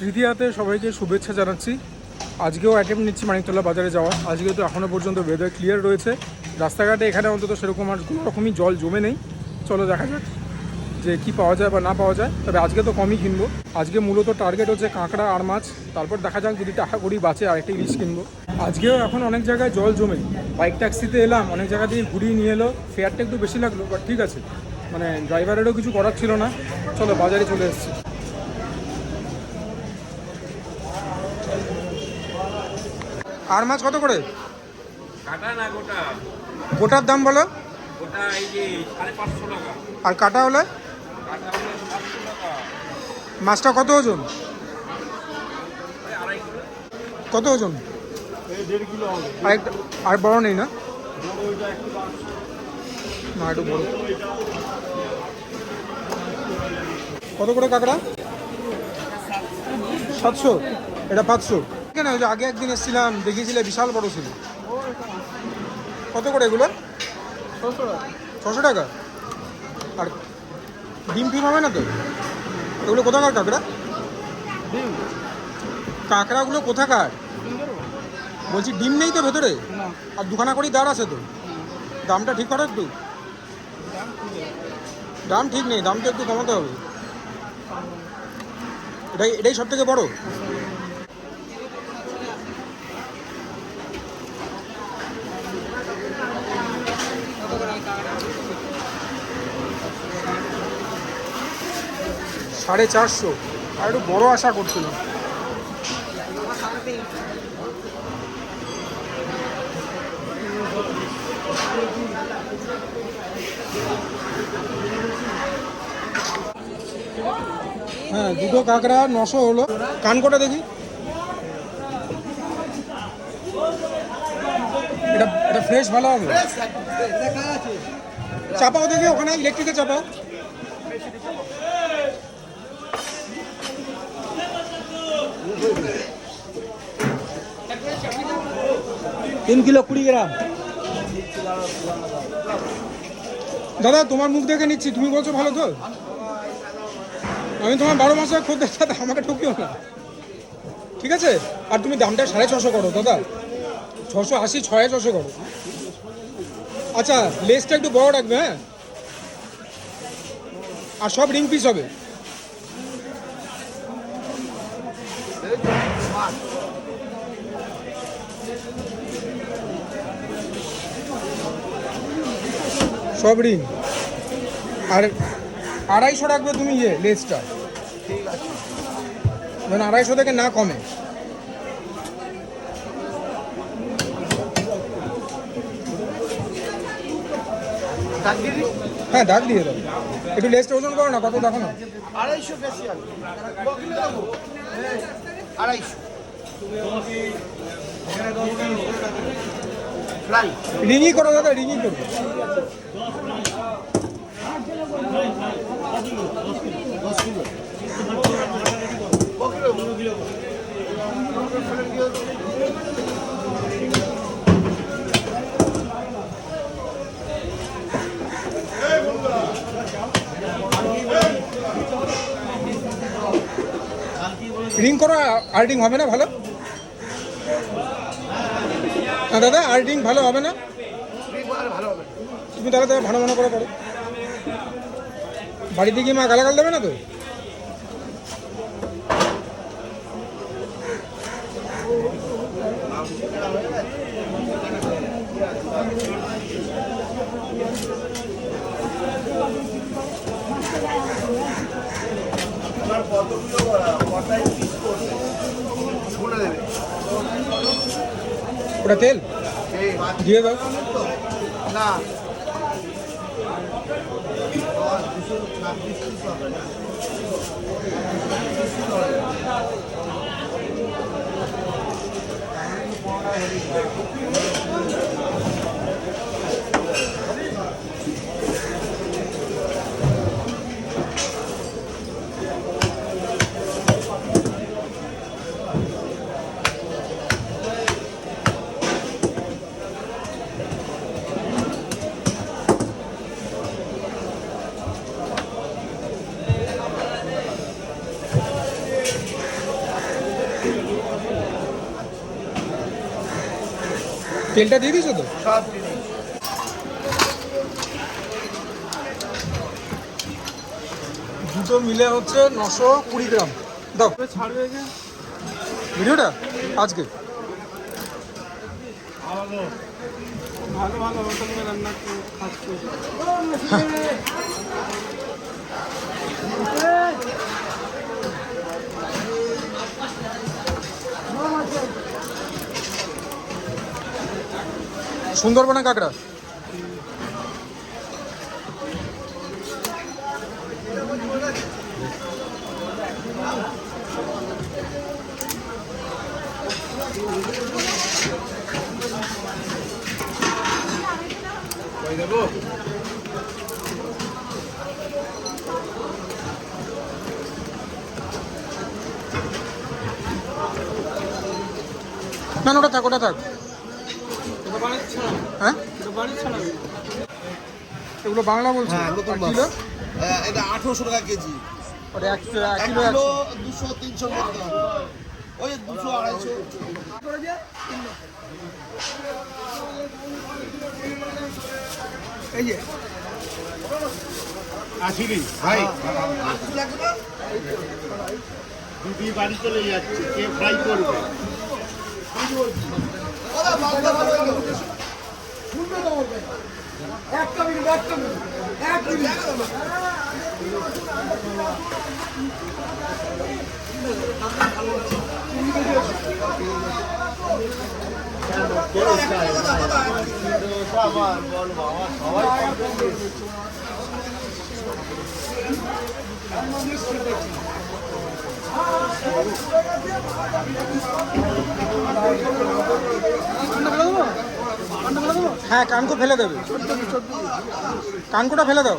তৃতীয়াতে সবাইকে শুভেচ্ছা জানাচ্ছি। আজকেও অ্যাটেম্প নিচ্ছি মানিকতলা বাজারে যাওয়া। আজকে তো এখনও পর্যন্ত ওয়েদার ক্লিয়ার রয়েছে, রাস্তাঘাটে এখানে অন্তত সেরকম আর কোনো রকমই জল জমে নেই। চলো দেখা যাক যে কি পাওয়া যায় বা না পাওয়া যায়। তবে আজকে তো কমই কিনবো। আজকে মূলত টার্গেট হচ্ছে কাঁকড়া আর মাছ, তারপর দেখা যাক যদি টাকা করি বাঁচে আরেকটা ইলিশ কিনবো। আজকেও এখন অনেক জায়গায় জল জমে, বাইক ট্যাক্সিতে এলাম, অনেক জায়গা দিয়ে ঘুরিয়ে নিয়ে এলো, ফেয়ারটা একটু বেশি লাগলো, বাট ঠিক আছে, মানে ড্রাইভারেরও কিছু করার ছিল না। চলো বাজারে চলে এসেছি। আর মাছ কত করে? কাটা না গোটা? গোটার দাম বলো। গোটা এই যে 550 টাকা। আর কাটা হলে? কাটা হলে 700 টাকা। মাছটা কত ওজন? আড়াই কিলো। কত ওজন? 1.5 কিলো হবে। আর বড় নেই না? বড় ওইটা একটু না, একটু বড়। কত করে কাঁকড়া? 700। এটা 500 কেন? ওই যে আগে একদিন এসেছিলাম, দেখিয়েছিলে, বিশাল বড় ছিল। কত করে এগুলো? 600 টাকা। আর ডিম ফিম হবে না তো? এগুলো কোথাকার কাঁকড়া? কাঁকড়াগুলো কোথাকার বলছি? ডিম নেই তো ভেতরে? আর দুখানা করেই দাঁড় আছে তো। দামটা ঠিক করো একটু। দাম ঠিক নেই, দামটা একটু কমাতে হবে। এটাই সব থেকে বড়। $450। আর একটু বড় আশা করছিলাম। হ্যাঁ, দুটো কাঁকড়া 900 হলো। কানকোটা দেখি। এটা ফ্রেশ ভালো হবে। চাপাও দেখি ওখানে, ইলেকট্রিকে চাপাও। তিন কিলো 20 গ্রাম। দাদা তোমার মুখ দেখে নিচ্ছি, তুমি বলছো ভালো তো। আমি তোমার 12 মাসের খদ্দের, দাদা আমাকে ঠকিও না, ঠিক আছে? আর তুমি দামটা 650 করো দাদা। 680, 650 করো। আচ্ছা, লেসটা একটু বড় রাখবে, হ্যাঁ? আর সব রিং পিস হবে। সব রিং। আর 250 রাখবে তুমি লেসটা, মানে 250 থেকে না কমে। হ্যাঁ, দাগ দিয়ে দাও। একটু লেসটা ওজন করো না, কত দেখো না। 250 বেশি হবে। 250 ফ্রাই রিংই করো দাদা, রিংই করো। রিং করো, আর রিং হবে না ভালো না দাদা, আর রিং ভালো হবে না। তুমি তাহলে ভালো মনে করে করো। বাড়িতে গিয়ে মা গালাগাল দেবে না তো? ওটা তেল দিয়ে দাও না। তেলটা দিয়ে দিয়েছো তো? সব জিনিস দুটো মিলে হচ্ছে 920 গ্রাম। দাও ছাড়বে যে ভিডিওটা আজকে। ভালো ভালো ভালো হোটেল রান্না খাচ্ছে। সুন্দরবনের কাঁকড়া। দেবো না ওটা থাক, ওটা থাক। এটা বাড়ির ছাড়া, হ্যাঁ এটা বাড়ির ছাড়া। এগুলো বাংলা বলছো? হ্যাঁ, নতুন আর মাছ। কিলো? এটা 1800 টাকা কেজি। ওটা এক 1 কিলো কিলো 100। 200 300 মতো ওই 200 250 এই যে আসিনি ভাই, দিদি বাড়ি চলে যাচ্ছে, কে ফ্রাই করবে? হ্যাঁ কানকো ফেলে দেবে, কানকোটা ফেলে দাও।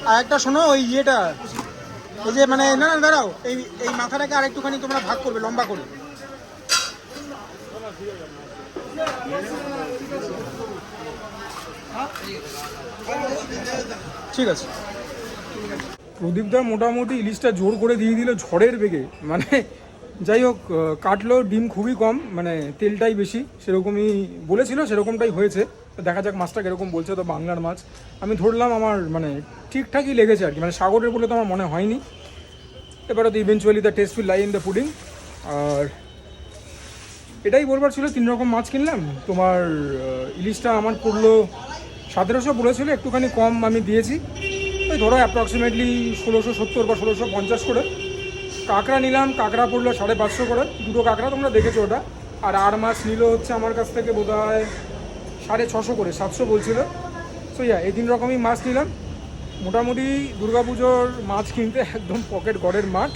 আর একটা শোনো, ওই ইয়েটা এই যে মানে না না দাঁড়াও, এই এই মাথাটাকে আর একটুখানি তোমরা ভাগ করবে লম্বা করে। ঠিক আছে। প্রদীপদা মোটামুটি ইলিশটা জোর করে দিয়ে দিল ঝড়ের বেগে, মানে যাই হোক কাটলো, ডিম খুবই কম, মানে তেলটাই বেশি, সেরকমই বলেছিল, সেরকমটাই হয়েছে। তো দেখা যাক মাছটা কীরকম বলছে। তো বাংলার মাছ আমি ধরলাম, আমার মানে ঠিকঠাকই লেগেছে আর কি, মানে সাগরের বলে তো আমার মনে হয়নি। এবারে তো eventually the test will lie in the pudding. আর এটাই বলবার ছিল, 3 রকম মাছ কিনলাম। তোমার ইলিশটা আমার পড়লো 1700 বলেছিল, একটুখানি কম আমি দিয়েছি, ওই ধরো অ্যাপ্রক্সিমেটলি 1670 বা 1650 করে। কাঁকড়া নিলাম, কাঁকড়া পড়লো 550 করে, দুটো কাঁকড়া তোমরা দেখেছো ওটা। আর মাছ নিল হচ্ছে আমার কাছ থেকে বোধ হয় 650 করে, 700 বলছিল। সো এই 3 রকমই মাছ নিলাম। মোটামুটি দুর্গাপুজোর মাছ কিনতে একদম পকেট গড়ের মাঠ।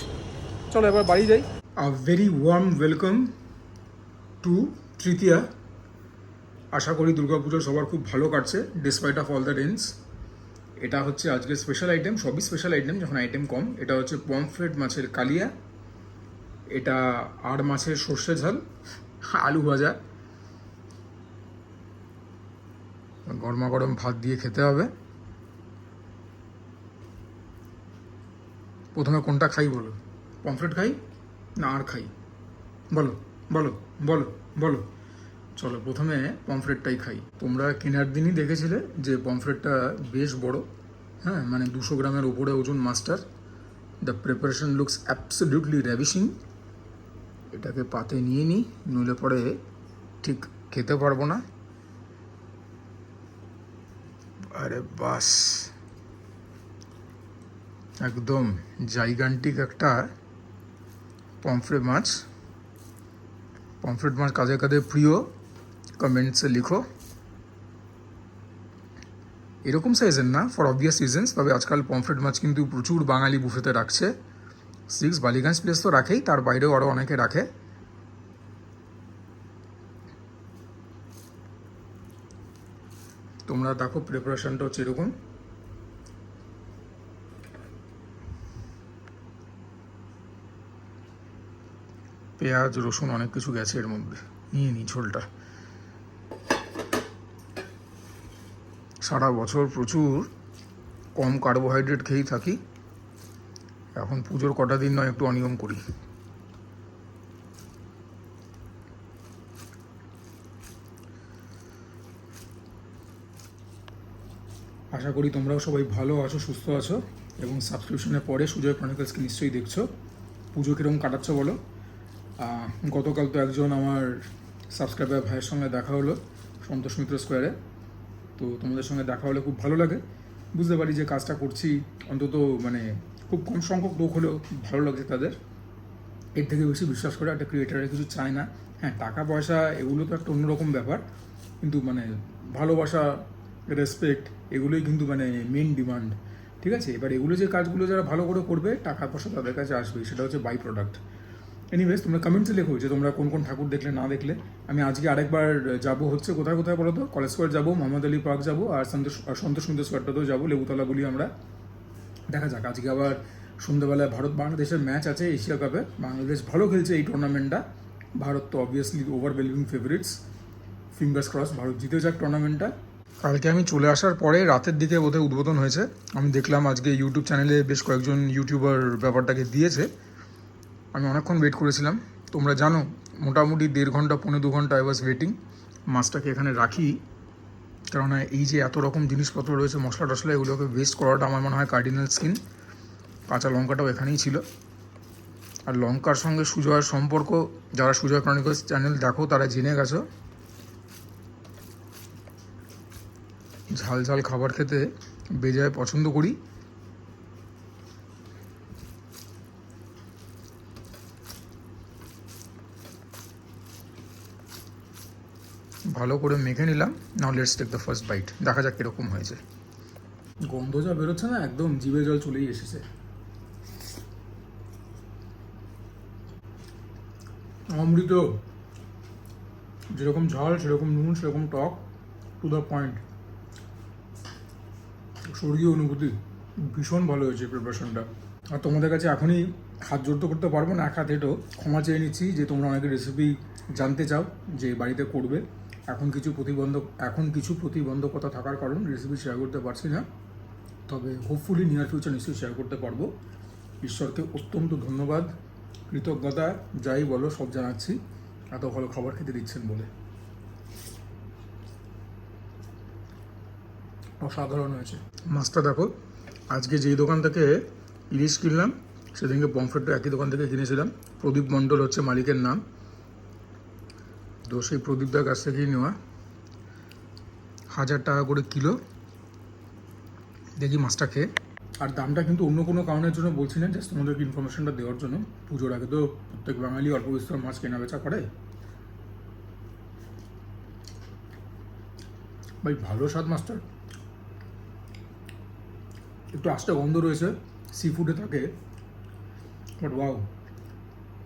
চলো এবার বাড়ি যাই। A very warm welcome to তৃতীয়া। আশা করি দুর্গাপুজো সবার খুব ভালো কাটছে despite of all the rains. এটা হচ্ছে আজকে স্পেশাল আইটেম, সবই স্পেশাল আইটেম যখন আইটেম কম। এটা হচ্ছে পমফ্রেট মাছের কালিয়া, এটা আর মাছের সর্ষে ঝাল, আলু ভাজা, গরমা গরম ভাত দিয়ে খেতে হবে। প্রথমে কোনটা খাই বলো? পমফ্রেট খাই না আর খাই? বলো বলো বলো বলো। চলো প্রথমে পমফ্রেটটাই খাই। তোমরা কেনার দিনই দেখেছিলে যে পমফ্রেটটা বেশ বড়, হ্যাঁ মানে 200 গ্রামের ওপরে ওজন মাছটার। The preparation looks absolutely ravishing. এটাকে পাতে নিয়ে নিই, নইলে পরে ঠিক খেতে পারবো না। আরে বাস, একদম জাইগান্টিক একটা পমফ্রেট মাছ। পমফ্রেট মাছ কাদের কাদের প্রিয় কমেন্টসে লিখো। এরকম সাইজের না ফর অবভিয়াস রিজনস, তবে আজকাল পমফ্রেট মাছ কিন্তু প্রচুর বাঙালি বুফেতে রাখছে। 6 বালিগঞ্জ প্লেস তো রাখেই, তার বাইরেও আরও অনেকে রাখে। তোমরা দেখো প্রিপারেশনটা হচ্ছে এরকম। পেঁয়াজ রসুন অনেক কিছু গেছে এর মধ্যে, নিয়ে নিই ঝোলটা। সারা বছর প্রচুর কম কার্বোহাইড্রেট খেয়েই থাকি, এখন পুজোর কটা দিন নয় একটু অনিয়ম করি। আশা করি তোমরাও সবাই ভালো আছো, সুস্থ আছো এবং সাবস্ক্রিপশনের পরে সুজয় ক্রনিকলসকে নিশ্চয়ই দেখছো। পুজো কীরকম কাটাচ্ছ বলো। গতকাল তো একজন আমার সাবস্ক্রাইবার ভাইয়ের সঙ্গে দেখা হলো সন্তোষ মিত্র স্কোয়ারে। তো তোমাদের সঙ্গে দেখা হলে খুব ভালো লাগে, বুঝতে পারি যে কাজটা করছি অন্তত মানে খুব কম সংখ্যক লোক হলেও ভালো লাগছে তাদের। এর থেকে বেশি বিশ্বাস করে একটা ক্রিয়েটারের কিছু চায় না। হ্যাঁ, টাকা পয়সা এগুলো তো একটা অন্যরকম ব্যাপার, কিন্তু মানে ভালোবাসা, রেসপেক্ট এগুলোই কিন্তু মানে মেন ডিমান্ড। ঠিক আছে, এবার এগুলো যে কাজগুলো যারা ভালো করে করবে টাকা পয়সা তাদের কাছে আসবে, সেটা হচ্ছে বাই প্রোডাক্ট। এনিওয়েজ, তোমরা কমেন্টসে লেখো যে তোমরা কোন কোন ঠাকুর দেখলে না দেখলে। আমি আজকে আরেকবার যাবো হচ্ছে কোথায় কোথায় বলো তো, কলেজ স্কোয়ার যাবো, মোহাম্মদ আলী পার্ক যাবো, আর সন্তোষ মিত্র স্কোয়ারটাতেও যাবো, লেবুতলা বলি আমরা। দেখা যাক, আজকে আবার সন্ধ্যেবেলায় ভারত বাংলাদেশের ম্যাচ আছে এশিয়া কাপে। বাংলাদেশ ভালো খেলছে এই টুর্নামেন্টটা, ভারত তো obviously overwhelming favourites. Fingers cross Bharat জিতে যাক টুর্নামেন্টটা। কালকে আমি চলে আসার পরে রাতের দিকে বোধহয় উদ্বোধন হয়েছে। আমি দেখলাম আজকে ইউটিউব চ্যানেলে বেশ কয়েকজন ইউটিউবার ব্যাপারটাকে দিয়েছে। আমি অনেকক্ষণ ওয়েট করেছিলাম, তোমরা জানো মোটামুটি 1.5 ঘন্টা 1.5-2 ঘন্টা আই ওয়াজ ওয়েটিং। মাছটাকে এখানে রাখি, কেননা এই যে এত রকম জিনিসপত্র রয়েছে, মশলা টশলা, এগুলোকে ওয়েস্ট করাটা আমার মনে হয় কার্ডিনাল সিন। কাঁচা লঙ্কাটাও এখানেই ছিল। আর লঙ্কার সঙ্গে সুজয়ের সম্পর্ক, যারা সুজয় ক্রনিকলস চ্যানেল দেখো তারা জেনে গেছো। ঝাল ঝাল খাবার খেতে বেজায় পছন্দ করি। ভালো করে মেখে নিলাম। Now let's take the first bite, দেখা যাক কীরকম হয়েছে। গন্ধ যা বেরোচ্ছে না, একদম জিভে জল চলেই এসেছে। অমৃত, যেরকম ঝাল সেরকম নুন সেরকম টক, টু দ্য পয়েন্ট, স্বর্গীয় অনুভূতি। ভীষণ ভালো হয়েছে প্রিপারেশনটা। আর তোমাদের কাছে এখনই হাত জোর তো করতে পারবো না, এক হাত হেঁটো ক্ষমা চেয়ে নিচ্ছি যে তোমরা অনেকে রেসিপি জানতে চাও যে বাড়িতে করবে। এখন কিছু প্রতিবন্ধকতা থাকার কারণ রেসিপি শেয়ার করতে পারছি না, তবে হোপফুলি নিয়ার ফিউচার নিশ্চয়ই শেয়ার করতে পারবো। ঈশ্বরকে অত্যন্ত ধন্যবাদ, কৃতজ্ঞতা যাই বলো সব জানাচ্ছি এত ভালো খাবার খেতে দিচ্ছেন বলে। অসাধারণ হয়েছে। মাছটা দেখো, আজকে যেই দোকান থেকে ইলিশ কিনলাম সেদিনকে পমফ্রেটটা একই দোকান থেকে কিনেছিলাম। প্রদীপ মণ্ডল হচ্ছে মালিকের নাম। তো সেই প্রদীপদার কাছ থেকেই নেওয়া, 1000 টাকা করে কিলো। দেখি মাছটা খেয়ে। আর দামটা কিন্তু অন্য কোনো কারণের জন্য বলছি না, জাস্ট তোমাদেরকে ইনফরমেশনটা দেওয়ার জন্য। পুজোর আগে তো প্রত্যেক বাঙালি অল্প বিস্তর মাছ কেনা বেচা করে। ভাই ভালো স্বাদ মাছটা, একটু আস্তে গন্ধ রয়েছে, সি ফুডে থাকে, বাট ওয়াও,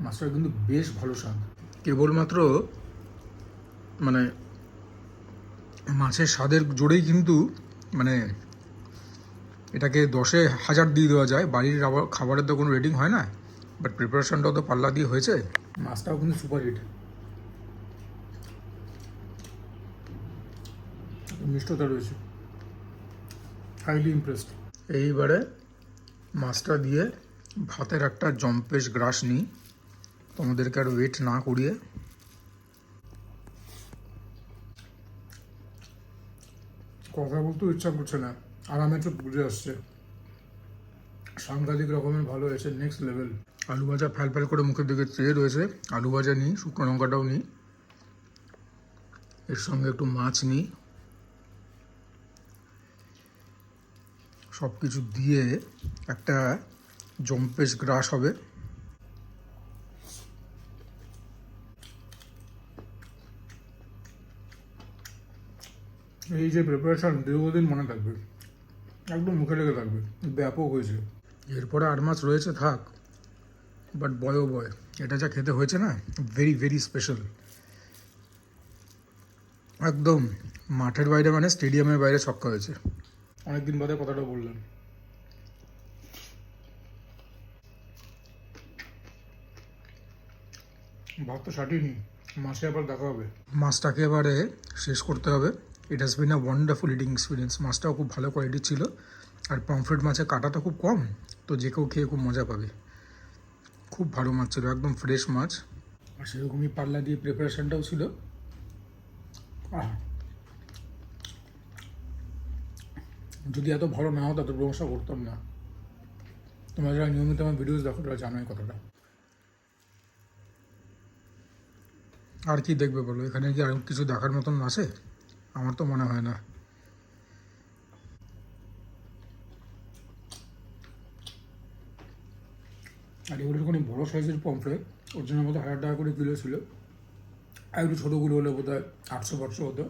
মাছটা কিন্তু বেশ ভালো স্বাদ। কেবলমাত্র মানে মাছের স্বাদের জোরেই কিন্তু মানে এটাকে 10,000 দিয়ে দেওয়া যায়। বাড়ির খাবারের তো কোনো রেটিং হয় না, বাট প্রিপারেশনটাও তো পাল্লা দিয়ে হয়েছে। মাছটাও কিন্তু সুপার হিট, মিষ্টতা রয়েছে, হাইলি ইমপ্রেসড। এইবারে মাছটা দিয়ে ভাতের একটা জম্পেশ গ্রাস নিই, তোমাদেরকে আর ওয়েট না করিয়ে। কথা বলতেও ইচ্ছা করছে না, আরামে চোখ বুঝে আসছে। সাংঘাতিক রকমের ভালো হয়েছে, নেক্সট লেভেল। আলু ভাজা ফ্যাল ফ্যাল করে মুখের দিকে চেয়ে রয়েছে। আলু ভাজা নিই, শুকনো লঙ্কাটাও নিই, এর সঙ্গে একটু মাছ নিই, সব কিছু দিয়ে একটা জম্পেশ গ্রাস হবে। এই যে প্রিপারেশন দীর্ঘদিন মনে থাকবে, একদম মুখে লেগে থাকবে, ব্যাপক হয়েছে। এরপরে আর মাছ রয়েছে থাক, বাট বয় এটা যা খেতে হয়েছে না, ভেরি ভেরি স্পেশাল। একদম মাঠের বাইরে মানে স্টেডিয়ামের বাইরে ছক্কা হয়েছে। অনেকদিন বাদে কথাটা বললাম। ভাত তো সাটিনি, মাছে আবার দেখা হবে। মাছটাকে এবারে শেষ করতে হবে। It has been a wonderful eating experience. মাছটাও খুব ভালো কোয়ালিটির ছিল, আর পমফ্রেট মাছের কাঁটাটা খুব কম, তো যে কেউ খেয়ে খুব মজা পাবে। খুব ভালো মাছ ছিল, একদম ফ্রেশ মাছ, আর সেরকমই পাল্লা দিয়ে প্রিপারেশনটাও ছিল। যদি এত ভালো না হতো এত প্রশংসা করতাম না। তোমরা যারা নিয়মিত আমার ভিডিওস দেখো তারা জানোই কথাটা। আর কি দেখবে বলো, এখানে কি আর কিছু দেখার মতন আছে? আমার তো মনে হয় না। আর এগুলো একটুখানি বড়ো সাইজের পমফ্রেট, ওর জন্য বোধহয় 1000 টাকা করে কিলো ছিল। আর একটু ছোটোগুলো হলে বোধ হয় 800-500 হতো।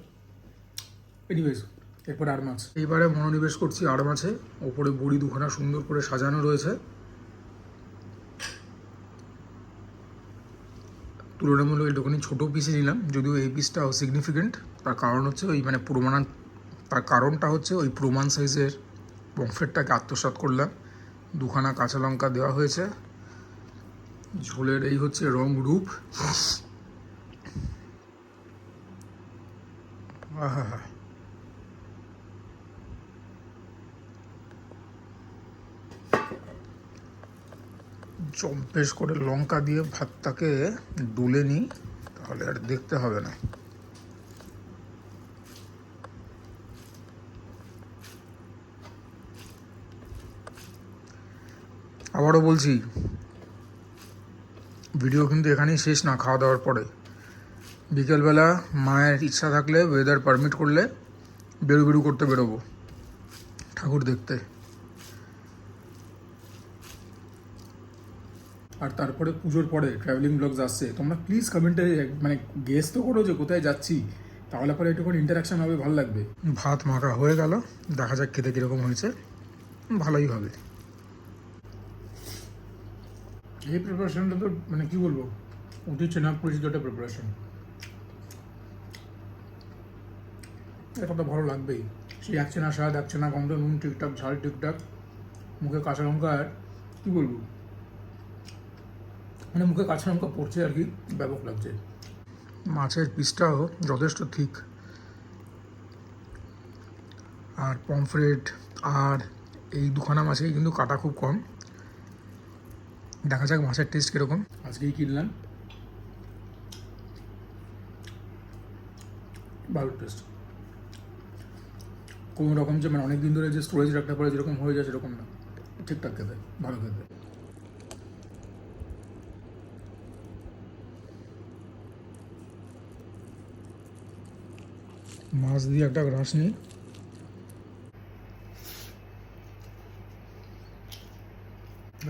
এনিওয়েজ, এরপরে আর মাছ। এইবারে মনোনিবেশ করছি আর মাছে। ওপরে বড়ি দুখানা সুন্দর করে সাজানো রয়েছে। তুলনামূলক একটুখানি ছোটো পিসে নিলাম, যদিও এই পিসটাও সিগনিফিকেন্ট। তার কারণ হচ্ছে ওই মানে তার কারণটা হচ্ছে ওই প্রমাণ সাইজের পমফ্রেটটাকে আত্মসাৎ করলাম। দুখানা কাঁচা লঙ্কা দেওয়া হয়েছে। ঝোলের এই হচ্ছে রং রূপ। আহা, বেশ করে লঙ্কা দিয়ে ভাতটাকে ডুলে নিই, তাহলে আর দেখতে হবে না। আবারও বলছি, ভিডিও কিন্তু এখানেই শেষ না। খাওয়া দাওয়ার পরে বিকেলবেলা মায়ের ইচ্ছা থাকলে, ওয়েদার পারমিট করলে বেরু করতে বেরোবো ঠাকুর দেখতে। আর তারপরে পুজোর পরে ট্রাভেলিং ব্লগস আসছে। তোমরা প্লিজ কমেন্টে মানে গেস তো করো যে কোথায় যাচ্ছি, তাহলে পরে একটুখানি ইন্টারাকশান হবে, ভালো লাগবে। ভাত মাখা হয়ে গেল, দেখা যাক খেতে কীরকম হয়েছে। ভালোই হবে। এই প্রিপারেশনটা তো মানে কী বলবো, অতি চেনা পরিচিত একটা প্রিপারেশন। এটা তো ভালো লাগবেই। সেই এক চেনা স্বাদ, এক চেনা গন্ধ, নুন ঠিকঠাক, ঝাল ঠিকঠাক, মুখে কাঁচা লঙ্কা, আর কী বলবো, মানে মুখে কাঁচা লঙ্কা পড়ছে আর কি, ব্যাপক লাগছে। মাছের পিসটাও যথেষ্ট ঠিক। আর পমফ্রেট আর এই দুখানা মাছেই কিন্তু কাটা খুব কম। দেখা যাক মাছের টেস্ট কীরকম। আজকেই কিনলাম, ভালো টেস্ট। কোনো রকম যে মানে অনেক দিন ধরে যে স্টোরেজ রাখতে পারে যেরকম হয়ে যায় সেরকম না, ঠিকঠাক খেতে, ভালো খেতে। মাছ দিয়ে একটা গ্রাস নিই।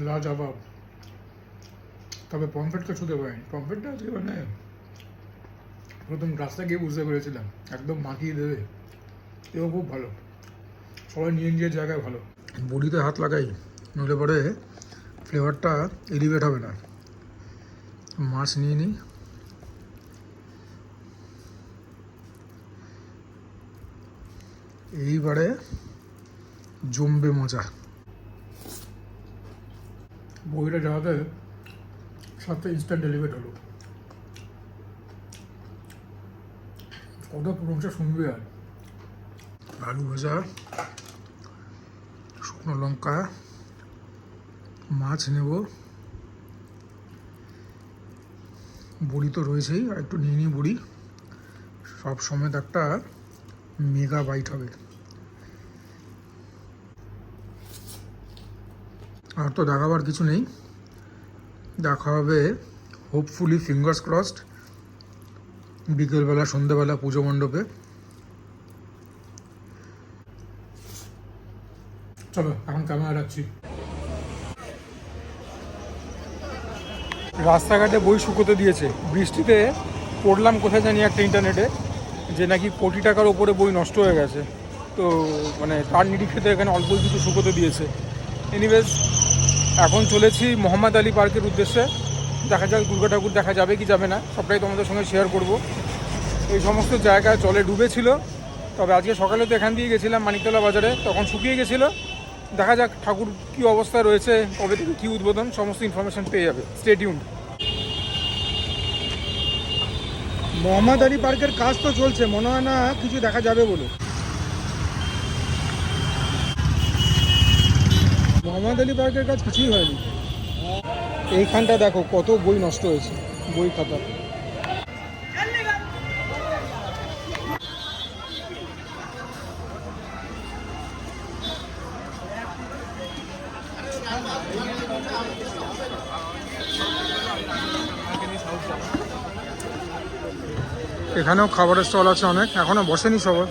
লাজবাব। তবে পমফ্রেটটা ছুতে পারিনি। পমফ্রেটটা আজকে মানে প্রথম গ্রাসটা গিয়ে বুঝতে পেরেছিলাম, একদম মাখিয়ে দেবে। এও খুব ভালো, সবাই নিয়ে নিজের জায়গায় ভালো। বড়িতে হাত লাগাই, নইলে পরে ফ্লেভারটা এলিভেট হবে না। মাছ নিয়ে নিই। এইবারে জমবে মজা। বইটা যাওয়াতে সাথে ইনস্ট্যান্ট এলিভেট হলো। কত প্রশংসা শুনবে আর। আলু ভাজা, শুকনো লঙ্কা, মাছ নেব, বড়ি তো রয়েছেই, আর একটু নিয়ে নিই বড়ি। সব সমেত একটা মেগা বাইট হবে। আর তো দেখাবার কিছু নেই। দেখা হবে হোপফুলি, ফিঙ্গার্স ক্রসড, বিকেলবেলা সন্ধ্যেবেলা পুজো মণ্ডপে। চলো এখন ক্যামেরা রাখছি। রাস্তাঘাটে বই শুকোতে দিয়েছে। বৃষ্টিতে পড়লাম কোথায় জানি একটা ইন্টারনেটে যে নাকি কোটি টাকার ওপরে বই নষ্ট হয়ে গেছে। তো মানে তার নিরীক্ষেতে এখানে অল্প কিছু শুকোতে দিয়েছে। এনিওয়েজ, এখন চলেছি মোহাম্মদ আলী পার্কের উদ্দেশ্যে। দেখা যাক দুর্গা ঠাকুর দেখা যাবে কি যাবে না, সবটাই তোমাদের সঙ্গে শেয়ার করব। এই সমস্ত জায়গা জলে ডুবেছিল, তবে আজকে সকালে তো এখান দিয়ে গেছিলাম মানিকতলা বাজারে, তখন শুকিয়ে গেছিলো। দেখা যাক ঠাকুর কী অবস্থায় রয়েছে, কবে থেকে কী উদ্বোধন, সমস্ত ইনফরমেশান পেয়ে যাবে। Stay tuned. মোহাম্মদ আলী পার্কের কাজ তো চলছে, মনে হয় না কিছু দেখা যাবে বলে। মোহাম্মদ আলী পার্কের কাজ কিছুই হয়নি। এইখানটা দেখো কত বই নষ্ট হয়েছে, বই খাতা। এখানেও খাবারের স্টল আছে অনেক, এখনো বসেনি সবার,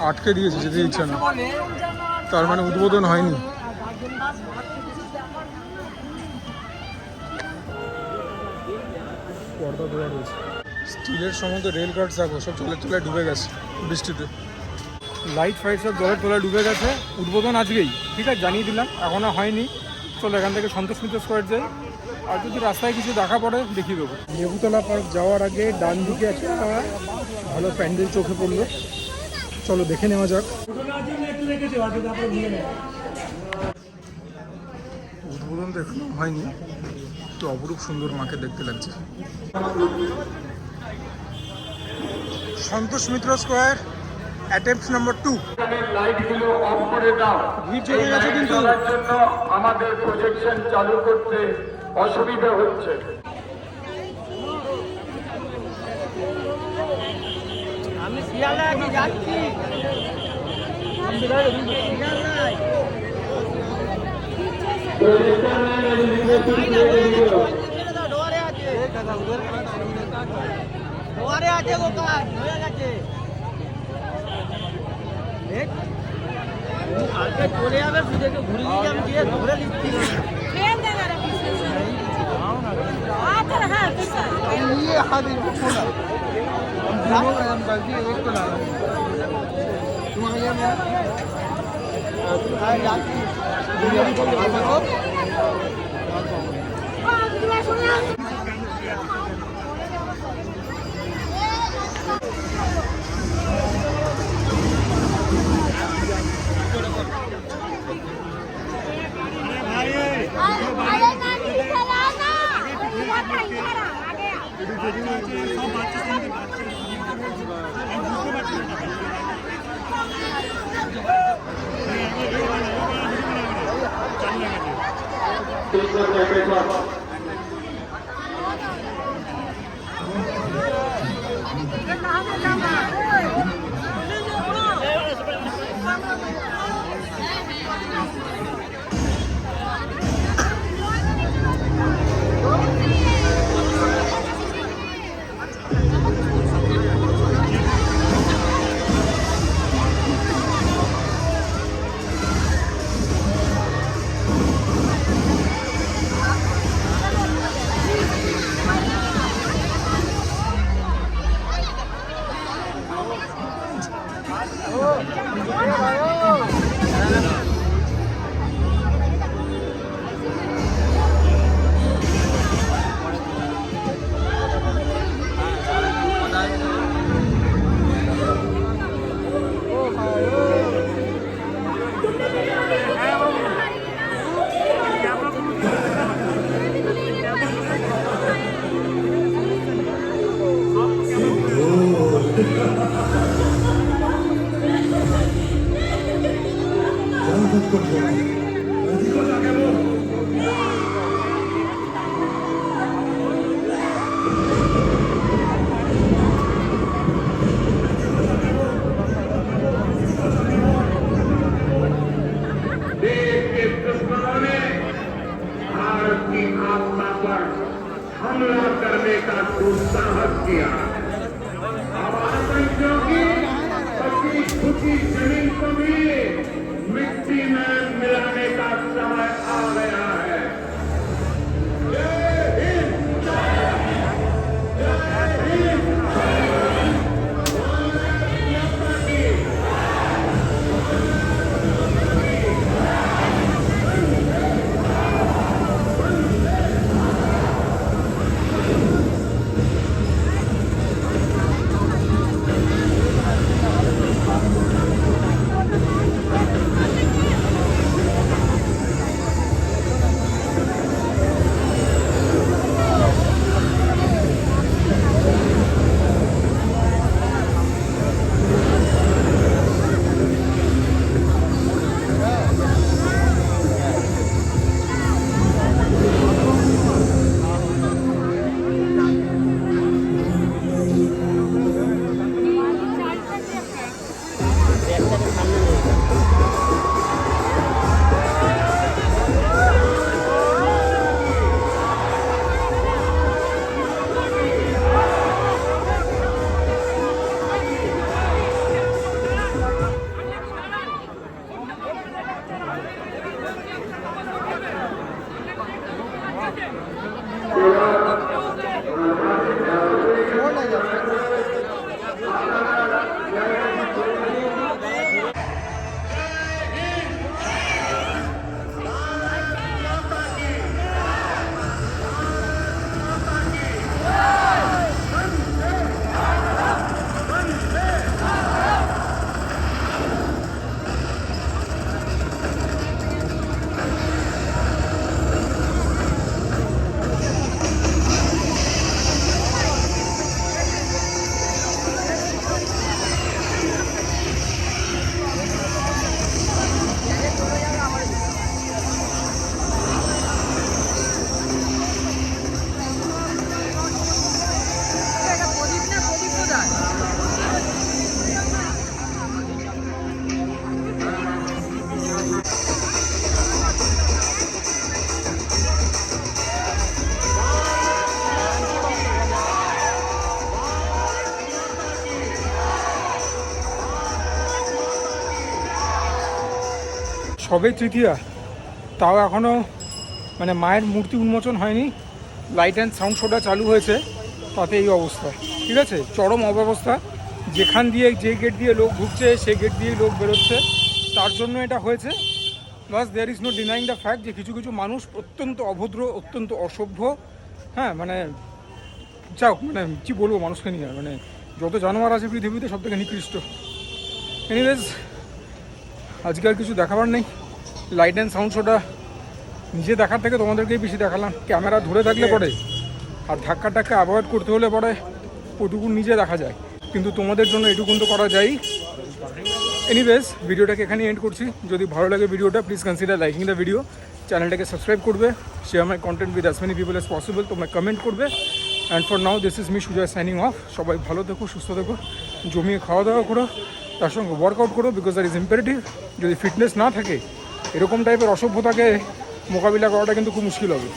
আটকে দিয়েছে, যেতে দিচ্ছে না, তার মানে উদ্বোধন হয়নি। পর্দা দেওয়া রয়েছে, স্টিলের সমস্ত রেল গার্ড যাবো সব জলের তলায় ডুবে গেছে বৃষ্টিতে, লাইট ফাইট সব জলের তলায় ডুবে গেছে। উদ্বোধন আজকেই, ঠিক আছে, জানিয়ে দিলাম, এখনো হয়নি। চলো এখান থেকে সন্তোষ মিত্র স্কোয়ার যাই, আর যদি রাস্তায় কিছু দেখা পড়ে দেখিয়ে দেবো। লেবুতলা পার্ক যাওয়ার আগে ডান দিকে একটা ভালো প্যান্ডেল চোখে পড়লো, চলো দেখে নেওয়া যাক। উদ্বোধন তো এখনো হয়নি, তো অপরূপ সুন্দর মাকে দেখতে লাগছে। Santosh Mitra square attempt number 2। লাইটগুলো অফ করে দাও। ভিড় জমে গেছে কিন্তু, চলার জন্য আমাদের প্রজেকশন চালু করতে অসুবিধা হচ্ছে। আমি শিয়ালদায় কি যাচ্ছি, ডোয়ারে আছে গো, কাজ হয়ে গেছে, কালকে চলে যাবে, সুদেকে ঘুরে নিয়ে আমি গিয়ে ধরে দিচ্ছি। हमला करने का दुस्साहस किया। अब आतंकियों की पकी झुकी जमीन को भी मिट्टी में मिलाने का समय आ गया है। जय हिंद, जय हिंद। সবে তৃতীয়া, তাও এখনও মানে মায়ের মূর্তি উন্মোচন হয়নি, লাইট অ্যান্ড সাউন্ড শোটা চালু হয়েছে, তাতে এই অবস্থা। ঠিক আছে, চরম অব্যবস্থা। যেখান দিয়ে যে গেট দিয়ে লোক ঢুকছে সেই গেট দিয়েই লোক বেরোচ্ছে, তার জন্য এটা হয়েছে। Plus there is no denying the fact যে কিছু কিছু মানুষ অত্যন্ত অভদ্র, অত্যন্ত অসভ্য। হ্যাঁ মানে যাও, মানে কী বলবো মানুষকে নিয়ে, মানে যত জানোয়ার আছে পৃথিবীতে সব থেকে নিকৃষ্ট। এনিওয়েজ, আজকে আর কিছু দেখাবার নেই। লাইট অ্যান্ড সাউন্ড শোটা নিজে দেখার থেকে তোমাদেরকেই বেশি দেখালাম। ক্যামেরা ধরে থাকলে পরে আর ধাক্কা টাক্কা অ্যাভয়েড করতে হলে পরে ওটুকুন নিজে দেখা যায়, কিন্তু তোমাদের জন্য এটুকুন তো করা যায়। এনিওয়েজ, ভিডিওটাকে এখানেই এন্ড করছি। যদি ভালো লাগে ভিডিওটা, please consider liking the video. চ্যানেলটাকে সাবস্ক্রাইব করবে, share my content with as many people as possible, তোমরা কমেন্ট করবে। And for now this is me Sujoy signing off. সবাই ভালো থেকো, সুস্থ থেকো, জমিয়ে খাওয়া দাওয়া করো, তার সঙ্গে ওয়ার্কআউট করো, বিকজ দ্যাট ইজ ইম্পারেটিভ। যদি ফিটনেস না থাকে, এরকম টাইপের অসভ্যতাকে মোকাবিলা করাটা কিন্তু খুব মুশকিল হবে।